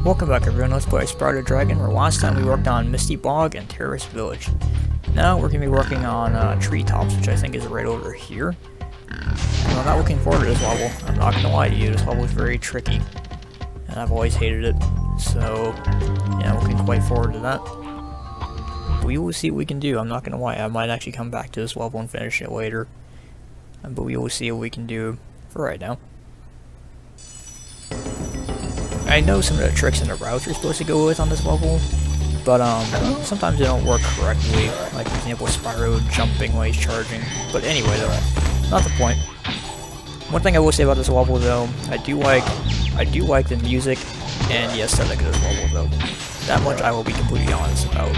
Welcome back everyone, let's play Spyro Dragon, where last time we worked on Misty Bog and Terrorist Village. Now we're going to be working on Treetops, which I think is right over here. And I'm not looking forward to this level, I'm not going to lie to you, this level is very tricky. And I've always hated it, so yeah, I'm looking quite forward to that. We will see what we can do, I'm not going to lie, I might actually come back to this level and finish it later. But we will see what we can do for right now. I know some of the tricks and the routes you're supposed to go with on this level, but sometimes they don't work correctly. Like for example, Spyro jumping while he's charging. But anyway, though, not the point. One thing I will say about this level, though, I do like the music and the aesthetic of this level, though. That much I will be completely honest about.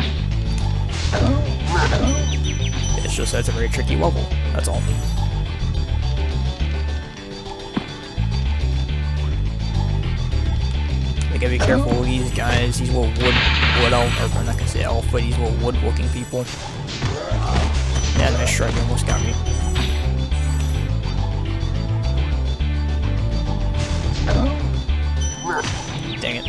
It's just that it's a very tricky level. That's all. You gotta be careful with these guys, these little wood elf, or I'm not gonna say elf, but these little wood looking people. Yeah, nice strike, you almost got me. Dang it.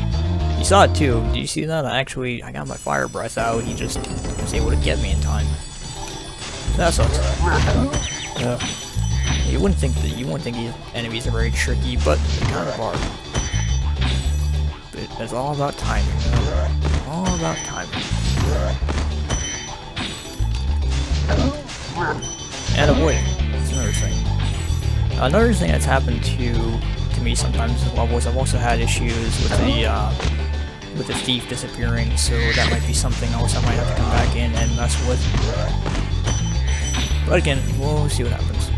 You saw it too, did you see that? I got my fire breath out, he just was able to get me in time. That sucks. Yeah. You wouldn't think these enemies are very tricky, but they kind of are. It's all about timing, all about timing. And avoiding. That's another thing. Another thing that's happened to me sometimes in levels, I've also had issues with the thief disappearing, so that might be something else I might have to come back in and mess with. But again, we'll see what happens.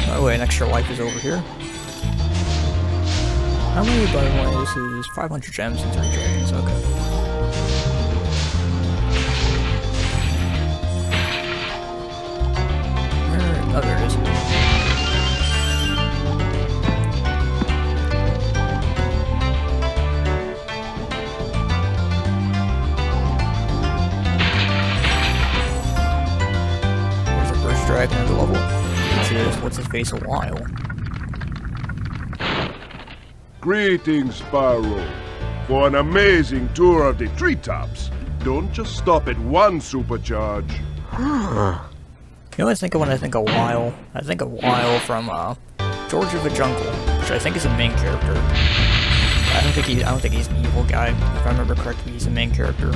By the way, an extra life is over here. How many, by the way? This is 500 gems and 3 dragons, okay. Oh, there it is. There's the first dragon of the level. What's his face a while. Greetings, Spyro. For an amazing tour of the treetops. Don't just stop at one supercharge. You know what I think of when I think of Weil? I think of Weil from George of the Jungle, which I think is a main character. I don't think he's an evil guy. If I remember correctly, he's a main character.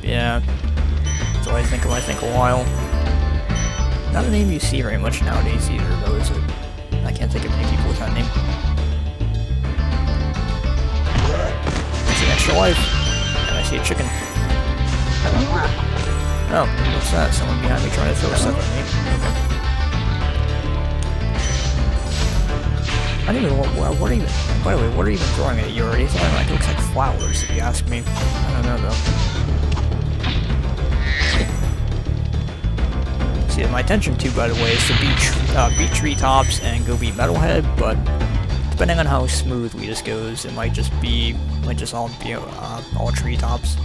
Yeah. That's what I think of when I think of Weil. Not a name you see very much nowadays either, though, is it? I can't think of any people with that name. I see an extra life, and I see a chicken. Oh, what's that? Someone behind me trying to throw stuff at me. Okay. I don't even know what even. By the way, what are you even throwing at you already? Throwing like, it looks like flowers, if you ask me. I don't know, though. See, my intention too, by the way, is to beat Treetops and go beat Metalhead, but depending on how smoothly this goes, it might just all be all Treetops.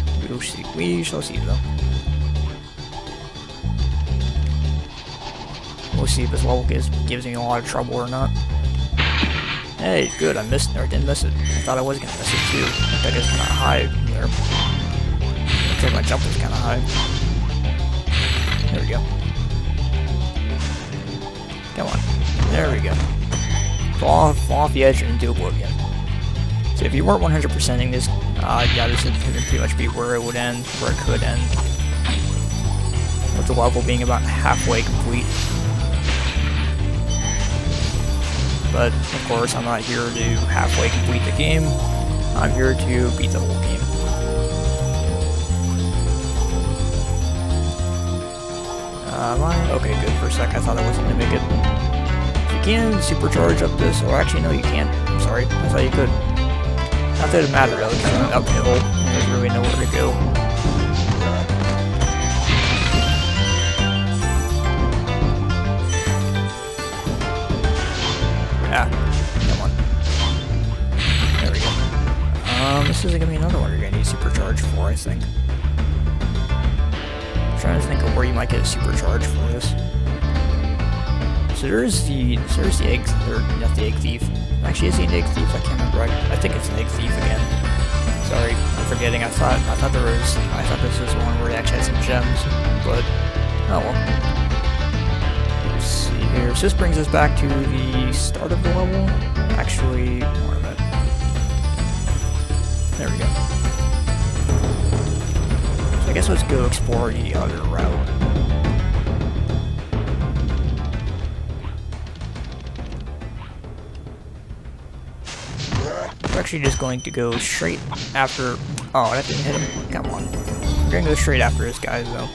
We shall see though. We'll see if this level gives me a lot of trouble or not. Hey, good, I missed or didn't miss it. I thought I was gonna miss it too. That guy's kinda high there. Looks like my jump was kinda high. There we go. Come on. There we go. Fall off the edge and do oblivion. So if you weren't 100%ing this, yeah, this would pretty much be where it would end, where it could end. With the level being about halfway complete. But, of course, I'm not here to halfway complete the game. I'm here to beat the whole game. Okay, good. For a sec, I thought I wasn't gonna make it. You can supercharge up this, or actually, no, you can't. I'm sorry. I thought you could. Not that it mattered, though, because I'm uphill. There's really nowhere to go. Ah, come on. There we go. This isn't gonna be another one you're gonna need supercharge for, I think. trying to think of where you might get a supercharge for this. So there's the egg, or not the egg thief. Actually, is he an egg thief? I can't remember. I think it's an egg thief again. Sorry, I'm forgetting. I thought this was one where it actually had some gems, but oh well. Let's see here. So this brings us back to the start of the level. Actually, more of it. There we go. So I guess let's go explore the other route. We're actually just going to go straight after... Oh, that didn't hit him? Come on. We're gonna go straight after this guy, though.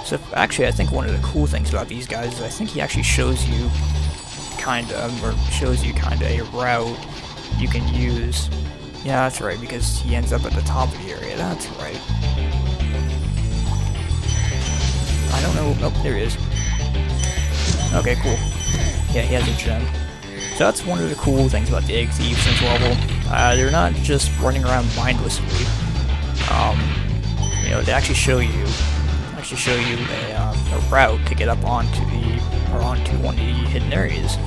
So, actually, I think one of the cool things about these guys is I think he actually shows you kinda a route you can use. Yeah, that's right, because he ends up at the top of the area. That's right. I don't know... Oh, there he is. Okay, cool. Yeah, he has a gem. So that's one of the cool things about the egg thieves in this level. They're not just running around mindlessly. You know, they actually show you a route to get up onto one of the hidden areas.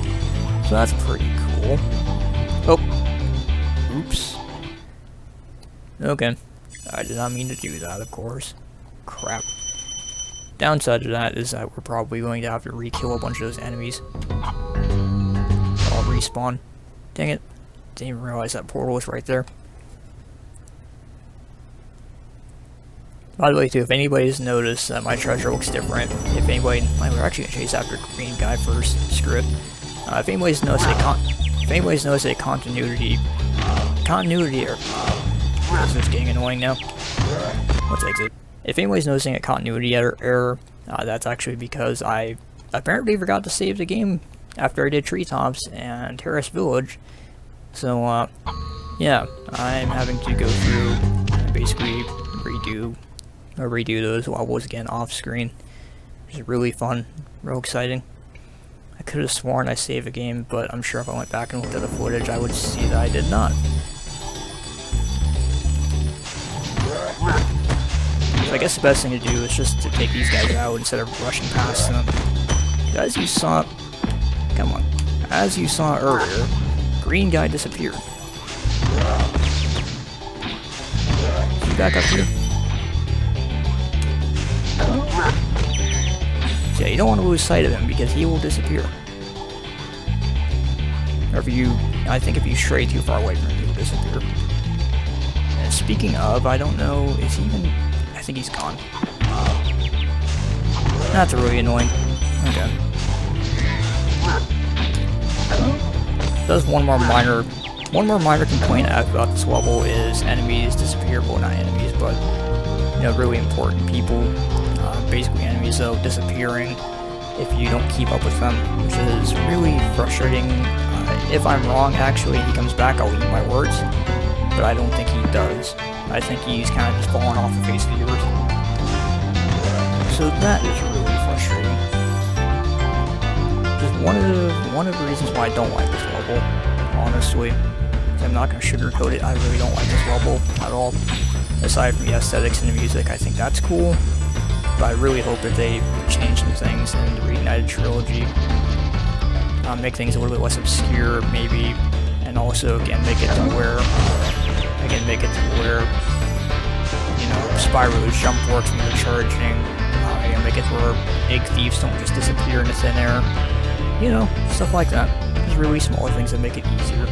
So that's pretty cool. Oh, oops. Okay, I did not mean to do that, of course. Crap. Downside to that is that we're probably going to have to re-kill a bunch of those enemies. I'll respawn. Dang it. Didn't even realize that portal was right there. By the way, too, if anybody's noticed that my treasure looks different, if anybody... we're actually going to chase after the green guy first. Screw it. If anybody's noticed a continuity error... This is getting annoying now. Let's exit. If anybody's noticing a continuity error, that's actually because I apparently forgot to save the game after I did Treetops and Terrace Village. So, yeah, I'm having to go through and basically redo those levels again off screen. Which is really fun, real exciting. I could have sworn I saved a game, but I'm sure if I went back and looked at the footage, I would see that I did not. So I guess the best thing to do is just to take these guys out instead of rushing past them. As you saw earlier, green guy disappeared. Is he back up here? So yeah, you don't want to lose sight of him because he will disappear. Or I think if you stray too far away from him, he will disappear. And speaking of, I don't know, is he even... I think he's gone. That's really annoying. Okay. There's one more minor complaint I have about this level is enemies disappear. Well, not enemies, but you know, really important people. Basically enemies though disappearing if you don't keep up with them, which is really frustrating. If I'm wrong, actually, he comes back. I'll eat my words, but I don't think he does. I think he's kind of just falling off the face of the earth. So that is really frustrating. Just one of the reasons why I don't like this level, honestly. I'm not going to sugarcoat it, I really don't like this level at all. Aside from the aesthetics and the music, I think that's cool. But I really hope that they change some things in the Reignited trilogy. Make things a little bit less obscure, maybe. And also, again, make it to where... you know, Spyro's jump works when you're charging. Again, make it where egg thieves don't just disappear into thin air. You know, stuff like that. Just really small things that make it easier.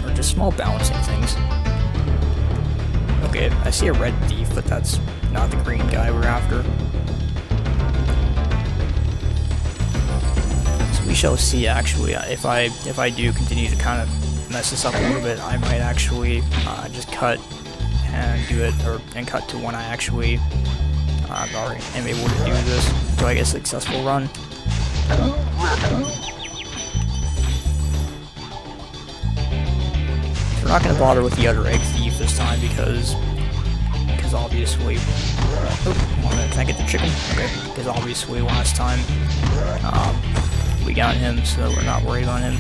Or just small balancing things. Okay, I see a red thief, but that's not the green guy we're after. So we shall see, actually. If I do continue to kind of mess this up a little bit, I might actually just cut and do it, and cut to when I actually already am able to do this. So I get a successful run. We're not going to bother with the other egg thief this time because obviously... Oh, 1 minute, can I get the chicken? Okay, because obviously last time we got him, so we're not worried about him.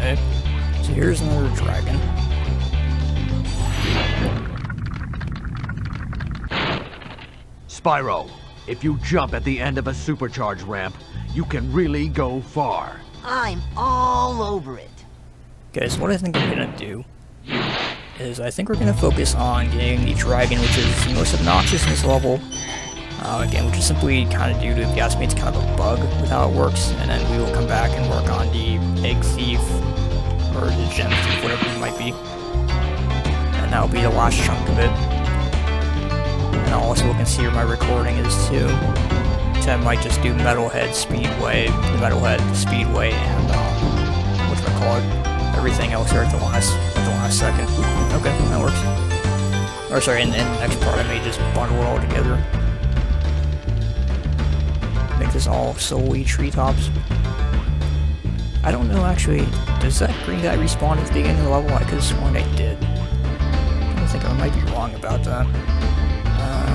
Okay. So here's another dragon. Spyro, if you jump at the end of a supercharge ramp, you can really go far. I'm all over it. Okay, so what I think I'm gonna do is I think we're gonna focus on getting the dragon, which is the most obnoxious in this level. Again, which is simply kind of due to, if you ask me, it's kind of a bug with how it works, and then we will come back and work on the egg thief, or the gem thief, whatever it might be. And that'll be the last chunk of it. And I'll also look and see where my recording is too. So I might just do Metalhead, Speedway, Speedway, and everything else here at the last second. Okay, that works. Or sorry, in the next part I may just bundle it all together. Make this all solely treetops. I don't know actually, does that green guy respawn at the beginning of the level? I could have sworn I did. I think I might be wrong about that.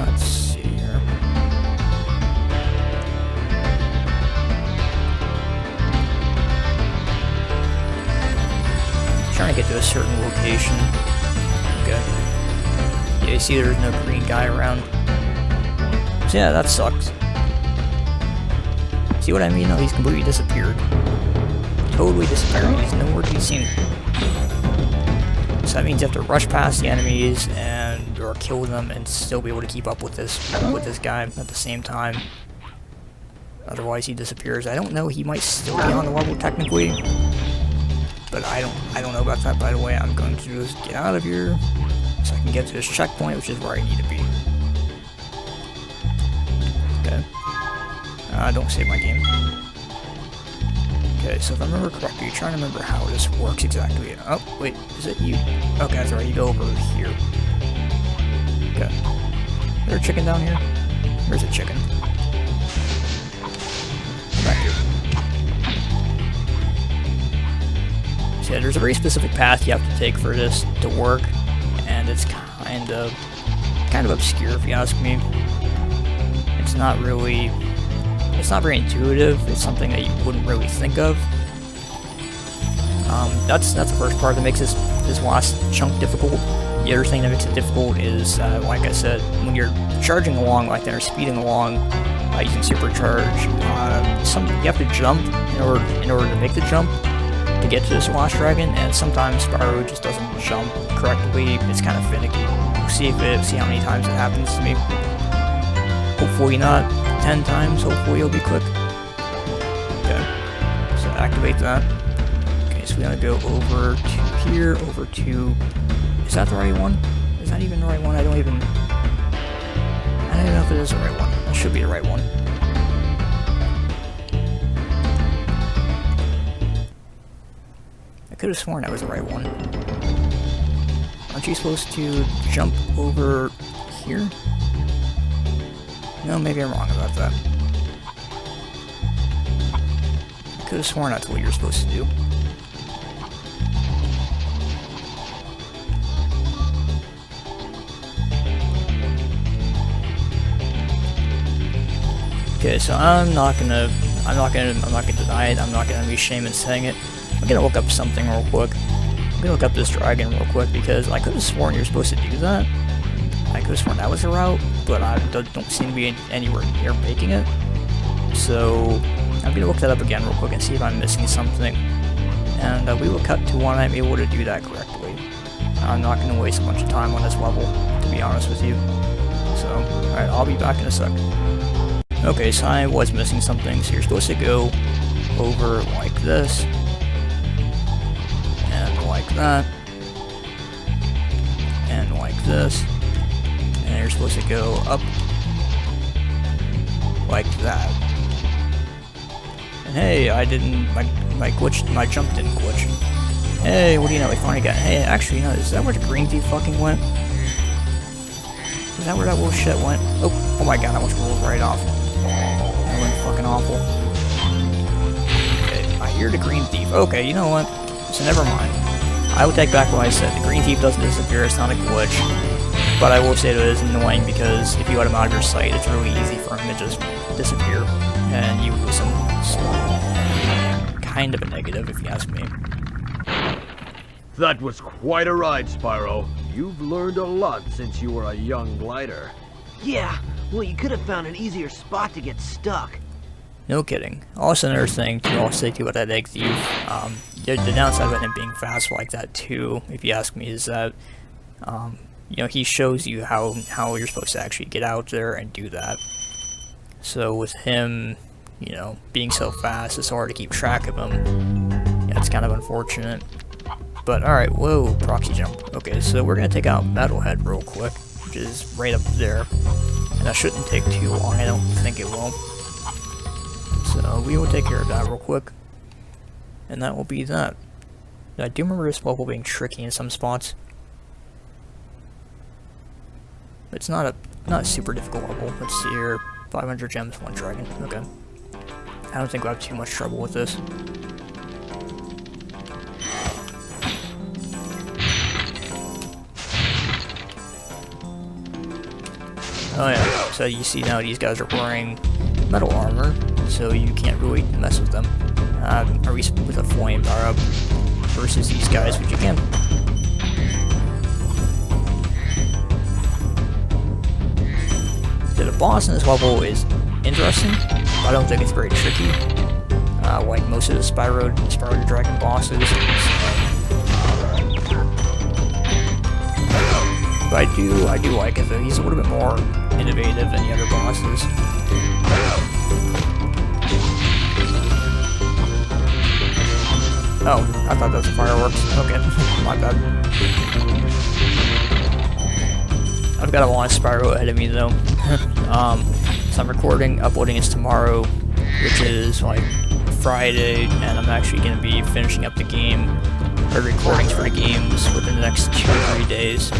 Let's see here. Trying to get to a certain location. Okay. Yeah, you see there's no green guy around. So yeah, that sucks. See what I mean? No, he's completely disappeared. Totally disappeared. He's nowhere to be seen. So that means you have to rush past the enemies or kill them and still be able to keep up with this guy at the same time. Otherwise he disappears. I don't know, he might still be on the level technically. But I don't know about that, by the way. I'm going to just get out of here so I can get to this checkpoint, which is where I need to be. Okay. Don't save my game. Okay, so if I remember correctly, you're trying to remember how this works exactly. Oh, wait, is it you? Okay, that's right, you go over here. Okay. Is there a chicken down here? Where's a chicken? Back here. So yeah, there's a very specific path you have to take for this to work, and it's kind of obscure if you ask me. It's not very intuitive. It's something that you wouldn't really think of. That's the first part that makes this last chunk difficult. The other thing that makes it difficult is, like I said, when you're charging along like that or speeding along using supercharge, you have to jump in order to make the jump to get to this last dragon, and sometimes Spyro just doesn't jump correctly. It's kind of finicky. We'll see how many times it happens to me. Hopefully not 10 times, hopefully it'll be quick. Okay, so activate that. Okay, so we gotta go over to here, over to... Is that the right one? Is that even the right one? I don't even know if it is the right one. That should be the right one. I could have sworn that was the right one. Aren't you supposed to jump over here? No, maybe I'm wrong about that. I could have sworn that's what you're supposed to do. Okay, so I'm not gonna deny it. I'm not gonna be ashamed in saying it. I'm gonna look up something real quick. I'm gonna look up this dragon real quick because I could have sworn you're supposed to do that. I could have sworn that was the route, but I don't seem to be anywhere near making it. So I'm gonna look that up again real quick and see if I'm missing something. And we will cut to when I'm able to do that correctly. I'm not gonna waste a bunch of time on this level, to be honest with you. So, alright, I'll be back in a sec. Okay, so I was missing something, so you're supposed to go over like this. And like that. And like this. And you're supposed to go up like that. And hey, my jump didn't glitch. Hey, what do you know, I finally got, hey, actually, no, is that where the green thief fucking went? Is that where that little shit went? Oh my god, I almost rolled right off. That went fucking awful. Okay, I hear the green thief. Okay, you know what? So never mind. I will take back what I said. The green thief doesn't disappear, it's not a glitch. But I will say that it is annoying because if you let him out of your sight, it's really easy for him to just disappear. And you lose him. So, kind of a negative if you ask me. That was quite a ride, Spyro. You've learned a lot since you were a young glider. Yeah, well, you could have found an easier spot to get stuck. No kidding. Also, another thing to also say too about that egg thief, the downside of him being fast like that too, if you ask me, is that you know, he shows you how you're supposed to actually get out there and do that. So with him, you know, being so fast, it's hard to keep track of him. Yeah, it's kind of unfortunate. But alright, whoa, proxy jump. Okay, so we're gonna take out Metalhead real quick, which is right up there. And that shouldn't take too long, I don't think it will. So we will take care of that real quick. And that will be that. I do remember this level being tricky in some spots. It's not a super difficult level. Let's see here. 500 gems, 1 dragon. Okay. I don't think we'll have too much trouble with this. Oh yeah, so you see now these guys are wearing metal armor, so you can't really mess with them. Or at least with a flame power up versus these guys, which you can. So the boss in this level is interesting, but I don't think it's very tricky. Like most of the Spyro the Dragon bosses. But I do like it though. He's a little bit more innovative than the other bosses. Oh, I thought that was fireworks. Okay, my bad. I've got a lot of Spyro ahead of me though. So I'm recording, uploading this tomorrow, which is like Friday, and I'm actually going to be finishing up the game, or recordings for the games within the next 2 or 3 days.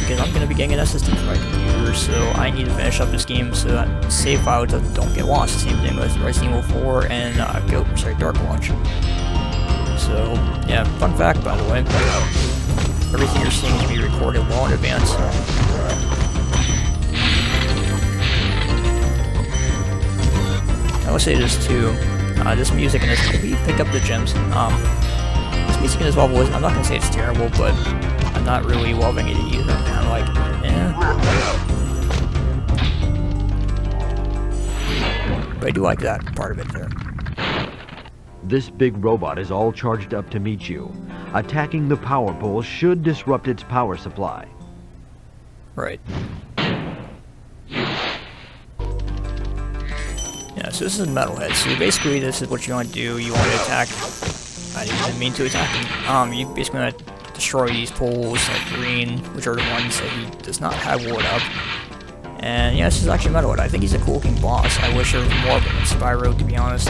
Because I'm going to be getting an SSD for my computer, so I need to finish up this game so that save files don't get lost. Same thing with Resident Evil 4 and Dark Launch. So, yeah, fun fact by the way, everything you're seeing can be recorded well in advance. I will say this too, this music in this, if you pick up the gems, this music in this level is, I'm not going to say it's terrible, but I'm not really loving it either. I'm kind of like, eh. But I do like that part of it there. This big robot is all charged up to meet you. Attacking the power pole should disrupt its power supply. Right. Yeah, so this is Metalhead. So basically this is what you want to do. You want to attack, I didn't mean to attack him. You basically want to destroy these poles, like green, which are the ones that he does not have wood up. And yeah, this is actually Metalhead. I think he's a cool looking boss. I wish there was more of him in Spyro, to be honest.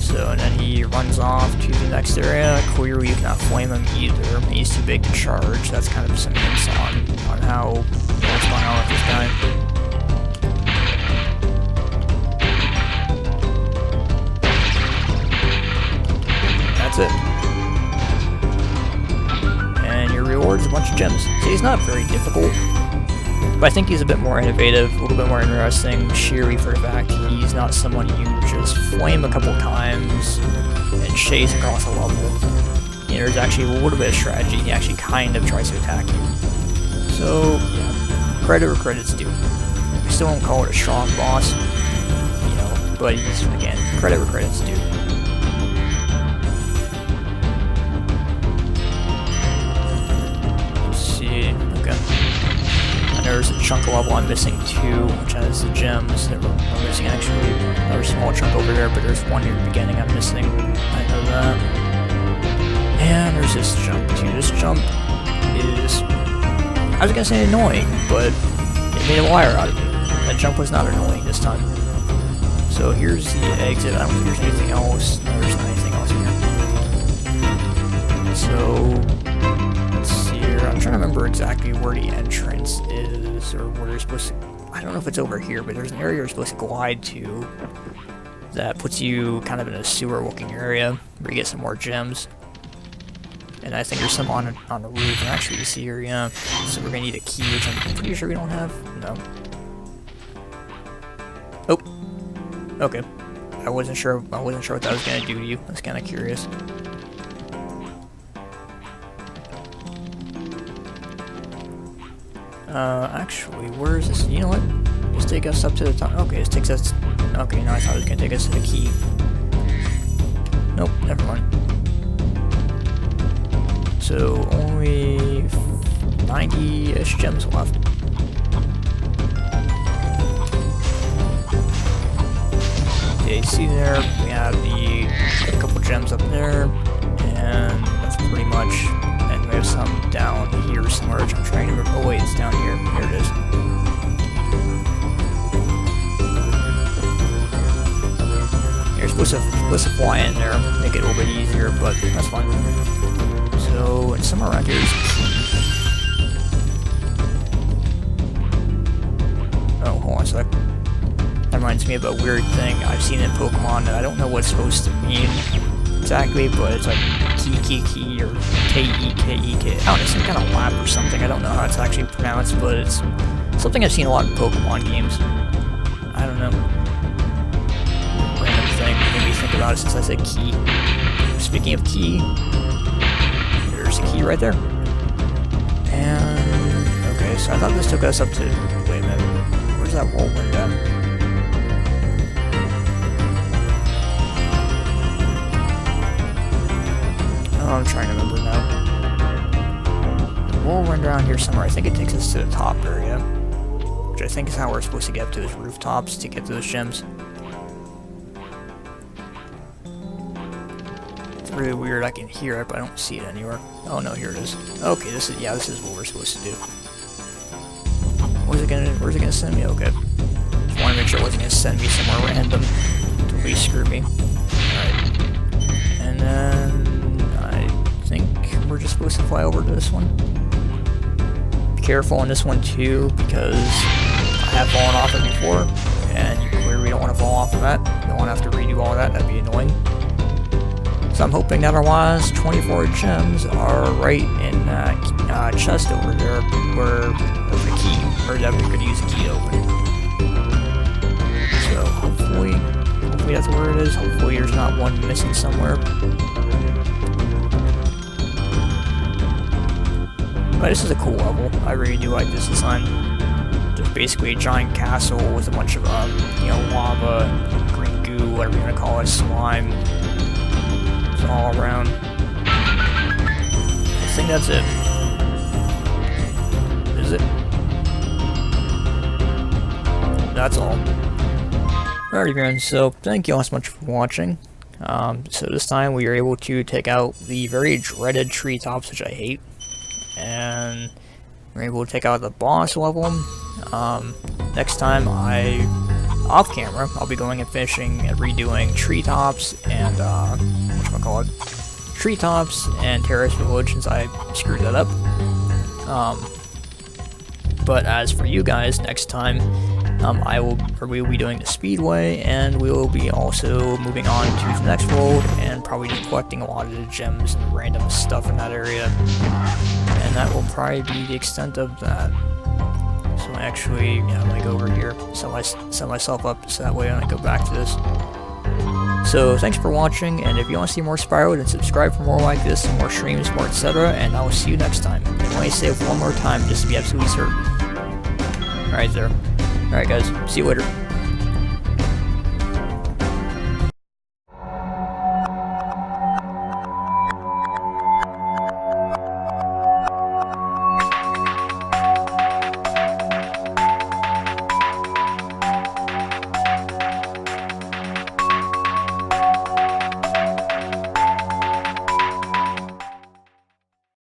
So, and then he runs off to the next area. Clearly you cannot flame him either. He's too big to charge. That's kind of some hints on how, you know, what's going on with this guy. That's it. And your reward is a bunch of gems. So he's not very difficult, but I think he's a bit more innovative, a little bit more interesting, sheerly for the fact he's not someone you just flame a couple times and chase across a level. You know, there's actually a little bit of strategy. He actually kind of tries to attack you. So, yeah, credit where credit's due. I still won't call it a strong boss, you know, but he's, again, credit where credit's due. There's a chunk of level I'm missing too, which has the gems that we're missing. Actually, another small chunk over there, but there's one near the beginning I'm missing. I know that. And there's this jump too. This jump is, I was gonna say annoying, but it made a liar out of me. That jump was not annoying this time. So here's the exit. I don't think there's anything else. No, there's not anything else here. So let's see here. I'm trying to remember exactly where the entrance is, or where you're supposed to, I don't know if it's over here, but there's an area you're supposed to glide to that puts you kind of in a sewer looking area where you get some more gems. And I think there's some on the roof, and actually you see here, yeah. So we're gonna need a key, which I'm pretty sure we don't have. No. Oh. Okay. I wasn't sure what that was gonna do to you. I was kinda curious. Actually, where is this? You know what? Just take us up to the top. Okay, this takes us... Okay, no, I thought it was gonna take us to the key. Nope, never mind. So, only 90-ish gems left. Okay, see there, we have a couple gems up there, and that's pretty much... And we have some down here somewhere, which I'm trying to remember. Oh wait, it's down here. Here it is. You're supposed to fly in there, make it a little bit easier, but that's fine. So, and somewhere around here is a key. Oh, hold on a sec. That reminds me of a weird thing I've seen in Pokemon that I don't know what it's supposed to mean exactly, but it's like key, or K-E-K-E-K. I don't know, some kind of lap or something. I don't know how it's actually pronounced, but it's something I've seen a lot in Pokemon games. I don't know. Random thing made me think about it since I said key. Speaking of key, there's a key right there. And, okay, so I thought this took us up to, wait a minute, where's that whirlwind at? Oh, I'm trying to remember now. The whirlwind around here somewhere, I think it takes us to the top area. Which I think is how we're supposed to get up to those rooftops to get those gems. It's really weird, I can hear it, but I don't see it anywhere. Oh no, here it is. Okay, this is what we're supposed to do. Where's it gonna send me? Okay. Just want to make sure it wasn't gonna send me somewhere random. Totally screw me. Alright. And then I think we're just supposed to fly over to this one. Be careful on this one too, because I have fallen off it before, and you clearly don't want to fall off of that. You don't want to have to redo all of that, that'd be annoying. So I'm hoping that our last 24 gems are right in that chest over there, where the key, or that we could use a key to open. So hopefully that's where it is. Hopefully there's not one missing somewhere. But this is a cool level. I really do like this design. There's basically a giant castle with a bunch of, lava, green goo, whatever you want to call it, slime. It's all around. I think that's it. Is it? That's all. Alrighty, friends, so thank you all so much for watching. So this time we were able to take out the very dreaded treetops, which I hate. And we're able to take out the boss level. Next time off camera, I'll be going and fishing and redoing treetops and, treetops and Terrace Village, since I screwed that up. But as for you guys, next time, we will be doing the Speedway, and we will be also moving on to the next world, and probably just collecting a lot of the gems and random stuff in that area. And that will probably be the extent of that. So actually, I'm gonna go over here, set myself up, so that way when I go back to this. So thanks for watching, and if you want to see more Spyro, then subscribe for more like this, some more streams, more etc., and I will see you next time. And let me say it one more time, just to be absolutely certain. Alright there. Alright guys, see you later.